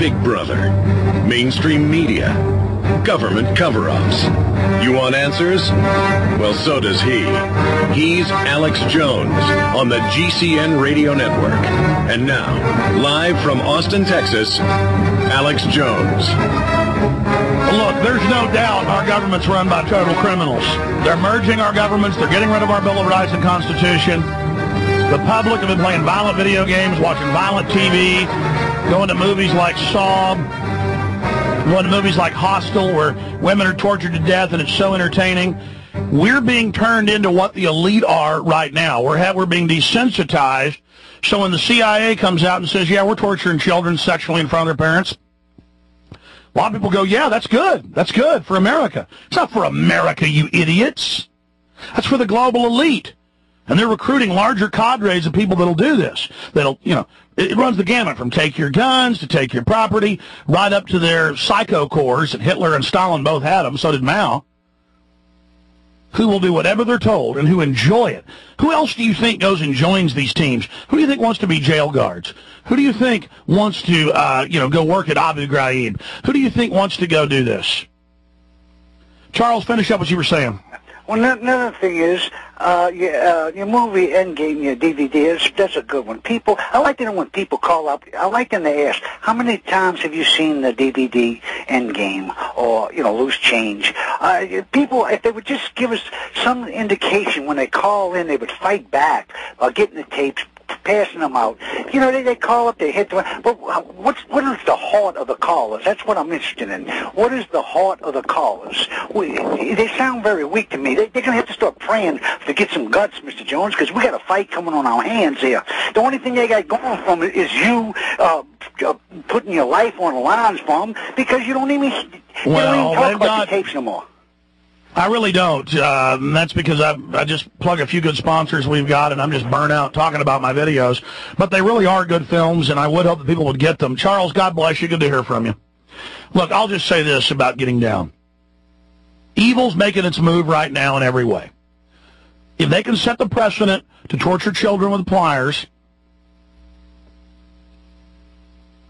Big Brother, mainstream media, government cover-ups. You want answers? Well, so does he. He's Alex Jones on the GCN Radio Network. And now, live from Austin, Texas, Alex Jones. Look, there's no doubt our government's run by total criminals. They're merging our governments. They're getting rid of our Bill of Rights and Constitution. The public have been playing violent video games, watching violent TV, going to movies like Saw, going to movies like Hostel, where women are tortured to death, and it's so entertaining. We're being turned into what the elite are right now. We're being desensitized. So when the CIA comes out and says, yeah, we're torturing children sexually in front of their parents, a lot of people go, yeah, that's good. That's good for America. It's not for America, you idiots. That's for the global elite. And they're recruiting larger cadres of people that'll do this. That'll, it runs the gamut from take your guns to take your property, right up to their psycho cores, and Hitler and Stalin both had them, so did Mao, who will do whatever they're told and who enjoy it. Who else do you think goes and joins these teams? Who do you think wants to be jail guards? Who do you think wants to, go work at Abu Ghraib? Who do you think wants to go do this? Charles, finish up what you were saying. Well, another thing is, your movie Endgame, your DVD, that's a good one. I like to know when people call up, I like them to ask, how many times have you seen the DVD Endgame or, Loose Change? People, if they would just give us some indication when they call in, they would fight back by getting the tapes, passing them out. They call up, they hit the... But what is the heart of the callers? That's what I'm interested in. What is the heart of the callers? They sound very weak to me. They're going to have to start praying to get some guts, Mr. Jones, because we got a fight coming on our hands here. The only thing they got going from it is you putting your life on the lines for them, because you don't even talk about the tapes no more. I really don't. That's because I just plug a few good sponsors we've got, and I'm just burnt out talking about my videos. But they really are good films, and I would hope that people would get them. Charles, God bless you. Good to hear from you. Look, I'll just say this about getting down. Evil's making its move right now in every way. If they can set the precedent to torture children with pliers,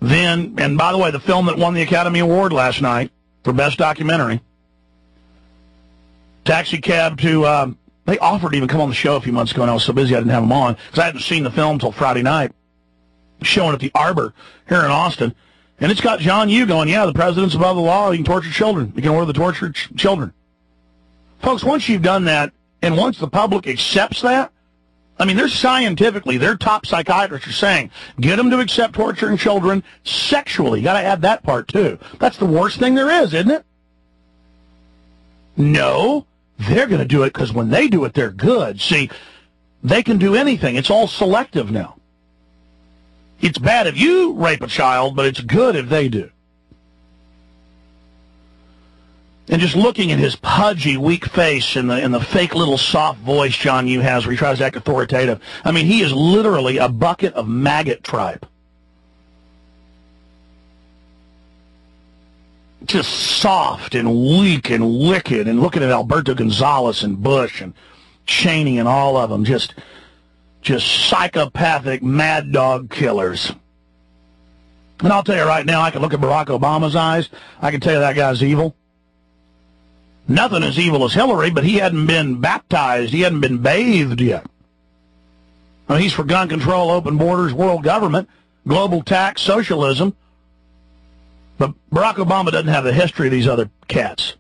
then, and by the way, the film that won the Academy Award last night for Best Documentary, Taxi Cab to, they offered to even come on the show a few months ago, and I was so busy I didn't have them on, because I hadn't seen the film until Friday night, showing at the Arbor here in Austin. And it's got John Yoo going, yeah, the president's above the law, you can torture children. You can order the tortured children. Folks, once you've done that, and once the public accepts that, I mean, their top psychiatrists are saying, get them to accept torturing children sexually. You got to add that part, too. That's the worst thing there is, isn't it? No. They're going to do it because when they do it, they're good. See, they can do anything. It's all selective now. It's bad if you rape a child, but it's good if they do. And just looking at his pudgy, weak face and the fake little soft voice John Yoo has where he tries to act authoritative, I mean, he is literally a bucket of maggot tripe. Just soft and weak and wicked, and looking at Alberto Gonzalez and Bush and Cheney and all of them, just psychopathic mad dog killers. And I'll tell you right now, I can look at Barack Obama's eyes, I can tell you that guy's evil. Nothing as evil as Hillary, but he hadn't been baptized, he hadn't been bathed yet. I mean, he's for gun control, open borders, world government, global tax, socialism. But Barack Obama doesn't have the history of these other cats.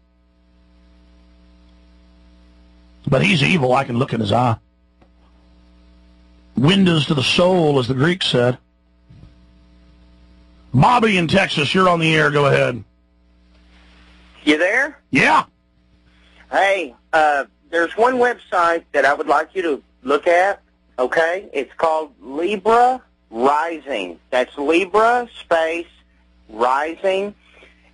But he's evil. I can look in his eye. Windows to the soul, as the Greeks said. Bobby in Texas, you're on the air. Go ahead. You there? Yeah. Hey, there's one website that I would like you to look at, okay? It's called Libra Rising. That's Libra space Rising,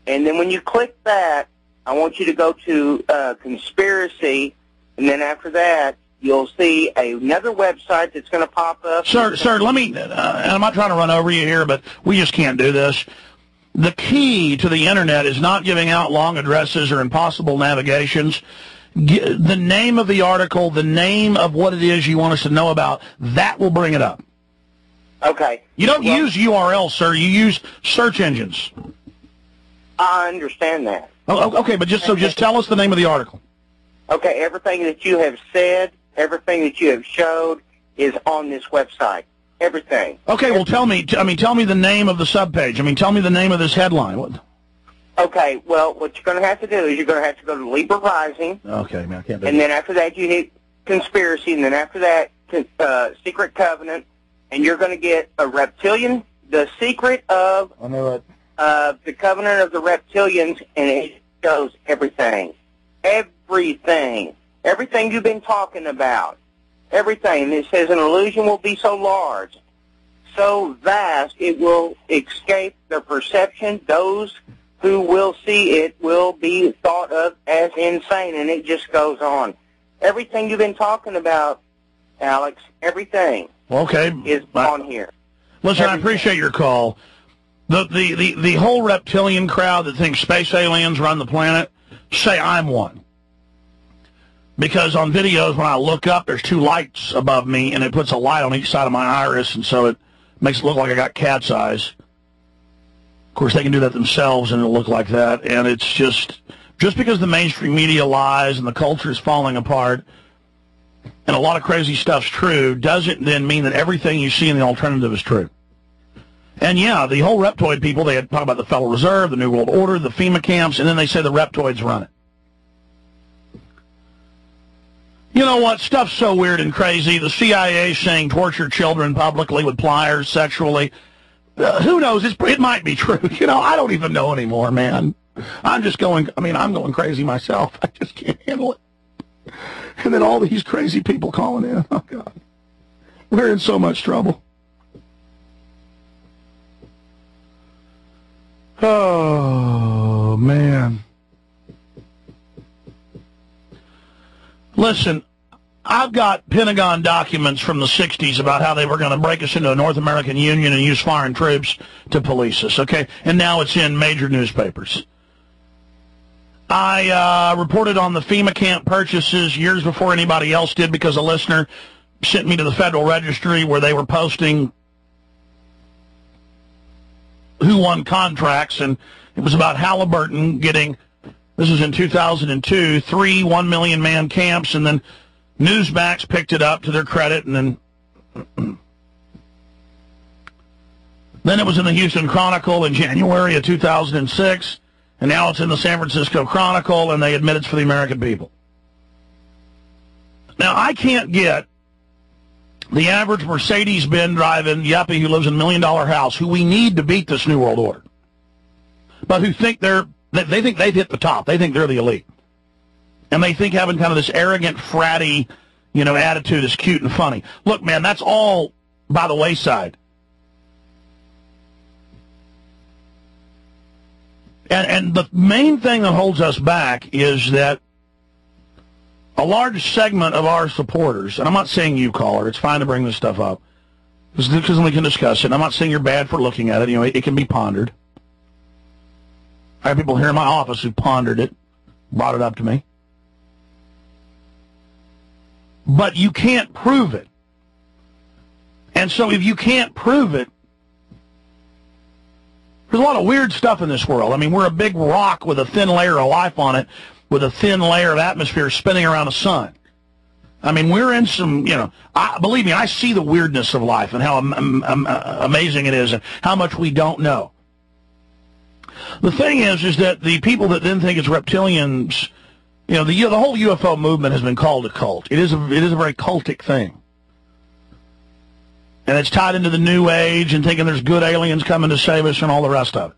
and then when you click that, I want you to go to conspiracy, and then after that, you'll see another website that's going to pop up. Sir, let me, and I'm not trying to run over you here, but we just can't do this. The key to the Internet is not giving out long addresses or impossible navigations. The name of the article, the name of what it is you want us to know about, that will bring it up. Okay. You don't use URLs, sir. You use search engines. I understand that. Oh, okay, but just tell us the name of the article. Okay, everything that you have said, everything that you have showed is on this website. Everything. Okay, well, tell me the name of the subpage. Tell me the name of this headline. What? Okay, well, what you're going to have to do is you're going to have to go to Libra Rising. Okay, man, I can't do And then after that, you hit Conspiracy, and then after that, Secret Covenant, and you're going to get a reptilian, the secret of the Covenant of the Reptilians, and it shows everything. Everything. Everything you've been talking about. Everything. And it says an illusion will be so large, so vast, it will escape their perception. Those who will see it will be thought of as insane, and it just goes on. Everything you've been talking about, Alex, everything is on here. Listen, I appreciate your call. The whole reptilian crowd that thinks space aliens run the planet, say I'm one. Because on videos, when I look up, there's two lights above me, and it puts a light on each side of my iris, and so it makes it look like I got cat's eyes. Of course, they can do that themselves, and it'll look like that. And it's just because the mainstream media lies and the culture is falling apart and a lot of crazy stuff's true, doesn't then mean that everything you see in the alternative is true. And, yeah, the whole reptoid people, they talk about the Federal Reserve, the New World Order, the FEMA camps, and then they say the reptoids run it. You know what? Stuff's so weird and crazy. The CIA saying torture children publicly with pliers sexually. Who knows? It might be true. I don't even know anymore, man. I'm going crazy myself. I just can't handle it. And then all these crazy people calling in. Oh, God. We're in so much trouble. Oh, man. Listen, I've got Pentagon documents from the 60s about how they were going to break us into a North American Union and use foreign troops to police us, okay? And now it's in major newspapers. I reported on the FEMA camp purchases years before anybody else did because a listener sent me to the Federal Registry where they were posting who won contracts, and it was about Halliburton getting, this was in 2002, 3 1 million man camps, and then Newsmax picked it up to their credit, and then it was in the Houston Chronicle in January of 2006, and now it's in the San Francisco Chronicle, and they admit it's for the American people. Now, I can't get the average Mercedes-Benz driving yuppie who lives in $1 million house, who we need to beat this New World Order, but who think they think they've hit the top. They think they're the elite. And they think having kind of this arrogant, fratty, attitude is cute and funny. Look, man, that's all by the wayside. And the main thing that holds us back is that a large segment of our supporters, and I'm not saying you, caller, it's fine to bring this stuff up, because we can discuss it, and I'm not saying you're bad for looking at it, it can be pondered. I have people here in my office who pondered it, brought it up to me. But you can't prove it. And so if you can't prove it, there's a lot of weird stuff in this world. We're a big rock with a thin layer of life on it, with a thin layer of atmosphere spinning around the sun. We're in some, believe me, I see the weirdness of life and how amazing it is and how much we don't know. The thing is that the people that then think it's reptilians, the whole UFO movement has been called a cult. It is a very cultic thing. And it's tied into the New Age and thinking there's good aliens coming to save us and all the rest of it.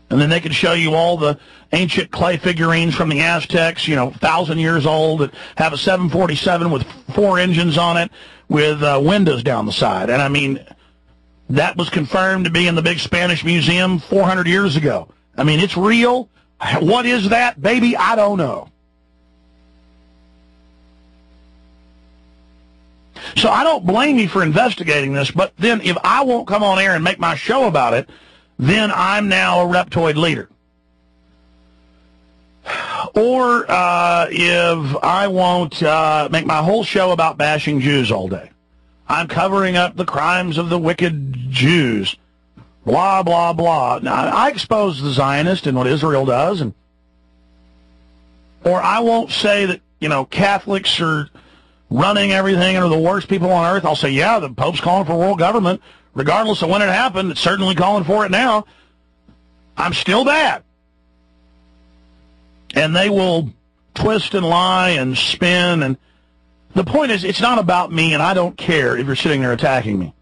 And then they can show you all the ancient clay figurines from the Aztecs, 1,000 years old, that have a 747 with 4 engines on it with windows down the side. And that was confirmed to be in the big Spanish museum 400 years ago. It's real. What is that, baby? I don't know. So I don't blame you for investigating this, but then if I won't come on air and make my show about it, then I'm now a reptoid leader. Or if I won't make my whole show about bashing Jews all day. I'm covering up the crimes of the wicked Jews. Blah, blah, blah. Now, I expose the Zionist and what Israel does, or I won't say that, Catholics are running everything and are the worst people on earth. I'll say, yeah, the Pope's calling for world government. Regardless of when it happened, it's certainly calling for it now. I'm still bad. And they will twist and lie and spin. And the point is, it's not about me, and I don't care if you're sitting there attacking me.